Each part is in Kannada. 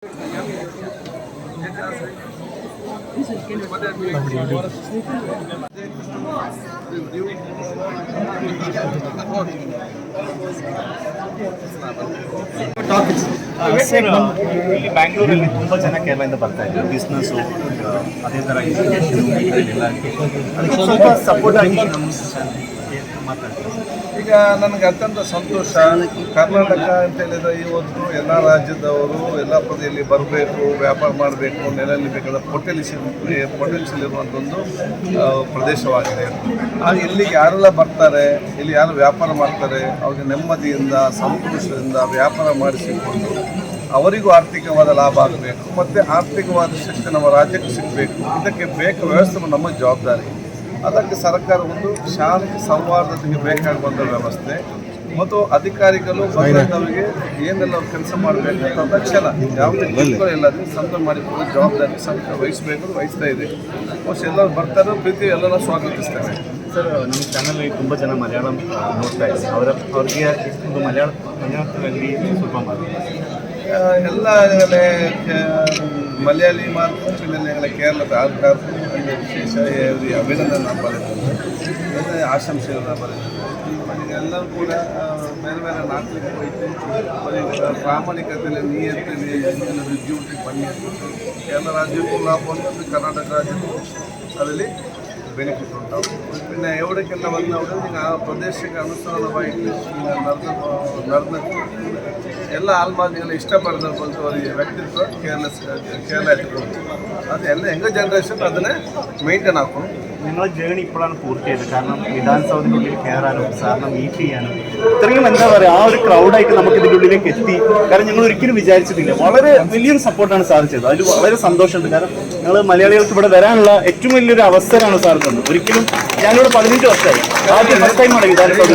ಸರ್, ಇಲ್ಲಿ ಬ್ಯಾಂಗ್ಳೂರಲ್ಲಿ ತುಂಬ ಜನ ಕೇರಳದಿಂದ ಬರ್ತಾ ಇದ್ದಾರೆ ಬಿಸ್ನೆಸ್ಸು, ಅದೇ ಥರ ಅದಕ್ಕೆ ಸ್ವಲ್ಪ ಸಪೋರ್ಟ್ ಆಗಿ ನಮ್ಮ ಮಾತಾಡ್ತೀವಿ. ಈಗ ನನಗೆ ಅತ್ಯಂತ ಸಂತೋಷ. ಕರ್ನಾಟಕ ಅಂತ ಹೇಳಿದರೆ ಇವತ್ತು ಎಲ್ಲ ರಾಜ್ಯದವರು ಎಲ್ಲ ಪ್ರದೇಶದಲ್ಲಿ ಬರಬೇಕು, ವ್ಯಾಪಾರ ಮಾಡಬೇಕು, ನೆಲೆಯಲ್ಲಿ ಬೇಕಾದ ಪೊಟೆನ್ಷಿಯಲ್ ಇರುವಂಥದ್ದು ಪ್ರದೇಶವಾಗಿದೆ. ಹಾಗೆ ಇಲ್ಲಿಗೆ ಯಾರೆಲ್ಲ ಬರ್ತಾರೆ, ಇಲ್ಲಿ ಯಾರು ವ್ಯಾಪಾರ ಮಾಡ್ತಾರೆ, ಅವ್ರಿಗೆ ನೆಮ್ಮದಿಯಿಂದ ಸಂತೋಷದಿಂದ ವ್ಯಾಪಾರ ಮಾಡಿಸಿಕೊಂಡು ಅವರಿಗೂ ಆರ್ಥಿಕವಾದ ಲಾಭ ಆಗಬೇಕು ಮತ್ತು ಆರ್ಥಿಕವಾದ ಶಿಕ್ಷಣ ನಮ್ಮ ರಾಜ್ಯಕ್ಕೆ ಸಿಗಬೇಕು. ಇದಕ್ಕೆ ಬೇಕಾದ ವ್ಯವಸ್ಥೆ ನಮ್ಮ ಜವಾಬ್ದಾರಿ. ಅದಕ್ಕೆ ಸರ್ಕಾರ ಒಂದು ಶಾಂತಿ ಸೌಹಾರ್ದತೆಗೆ ಬೇಕಾಗುವಂಥ ವ್ಯವಸ್ಥೆ ಮತ್ತು ಅಧಿಕಾರಿಗಳು ಬಂದವರಿಗೆ ಏನೆಲ್ಲ ಕೆಲಸ ಮಾಡಬೇಕು ತಕ್ಷಣ ಯಾವುದೇ ಕಿರುಕುಳ ಇಲ್ಲದೆ ಸಂತ ಮಾಡಿಕೊಂಡು ಜವಾಬ್ದಾರಿ ಸರ್ಕಾರ ವಹಿಸ್ತಾ ಇದೆ. ಬಹುಶಃ ಎಲ್ಲರೂ ಬರ್ತಾರೆ, ಪ್ರೀತಿ ಎಲ್ಲರೂ ಸ್ವಾಗತಿಸ್ತೇವೆ. ಸರ್, ನಮ್ಮ ಚಾನಲ್ ತುಂಬ ಜನ ಮಲಯಾಳಂ ನೋಡ್ತಾ ಇದ್ದಾರೆ. ಅವ್ರಿಗೆ ಒಂದು ಮಲಯಾಳದಲ್ಲಿ ಸ್ವಲ್ಪ ಎಲ್ಲ മലയാളി മാർക്കും പിന്നെ ഞങ്ങളെ കേരളത്തെ ആൾക്കാർക്കും അതിൻ്റെ വിശേഷ അഭിനന്ദനം പറയുന്നത്, ആശംസകൾ പറയുന്നത്. എല്ലാം കൂടെ വേറെ വേറെ നാട്ടിൽ പോയിട്ട് ഒരു പ്രാമാണികത്തിൽ നീയത്തിൽ രുചിയൂട്ടി പണിയെടുത്ത് കേരള രാജ്യಕ್ಕೂ ಲಾಭ ಉಂಟು, ಕರ್ನಾಟಕ ರಾಜ್ಯಕ್ಕೂ ಅದರಲ್ಲಿ ಬೆನಿಫಿಟ್ ಉಂಟಾവും. പിന്നെ എവിടേക്കെಲ್ಲ വന്നവിടെ നിങ്ങൾ ആ പ്രദേശಕ್ಕೆ ಅನುಸಾರವಾയിട്ട് ನಡೆದಕ್ಕೆ ಎಲ್ಲ ಆಲ್ಮಾದಿಗಳು ಇಷ್ಟಪಡದಂಥ ಅವರಿಗೆ ವ್ಯಕ್ತಿತ್ವ കേരള എത്തിക്കൊണ്ട് അത് എല്ലാ യങ് ജനറേഷൻ അതിനെ മെയിൻറ്റെയിൻ ആക്കും. നിങ്ങളുടെ ജേണി ഇപ്പോഴാണ് പൂർത്തിയായത്. കാരണം വിധാൻ സൗദയുടെ കയറാനും സാറിനെ മീറ്റ് ചെയ്യാനും ഇത്രയും എന്താ പറയുക, ആ ഒരു ക്രൗഡായിട്ട് നമുക്ക് ഇതിൻ്റെ ഉള്ളിലേക്ക് എത്തി. കാരണം ഞങ്ങൾ ഒരിക്കലും വിചാരിച്ചിട്ടില്ല. വളരെ വലിയൊരു സപ്പോർട്ടാണ് സാർ ചെയ്തത്. അതിൽ വളരെ സന്തോഷമുണ്ട്. കാരണം ഞങ്ങൾ മലയാളികൾക്ക് ഇവിടെ വരാനുള്ള ഏറ്റവും വലിയൊരു അവസരമാണ് സാർ തന്നത്. ഒരിക്കലും ഞാനിവിടെ 15 വർഷമായി, ആദ്യം ഫസ്റ്റ് ടൈമാണ് വിധാൻ സൗദ.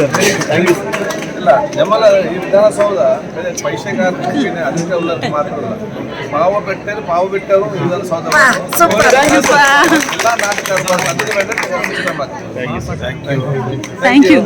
Thank you. ಇಲ್ಲ ನಮ್ಮಲ್ಲ ಈ ವಿಧಾನಸೌಧ ಪೈಸೆಗಾರರು പിന്നെ ಅಧಿಕಾರಕ್ಕೆ ಮಾತ್ರವಲ್ಲ, ಪಾವ ಬಿಟ್ಟರು ವಿಧಾನಸೌಧ ಎಲ್ಲ ನಾಟಕರು ಅದಕ್ಕೆ ಬೇಡ. Thank you.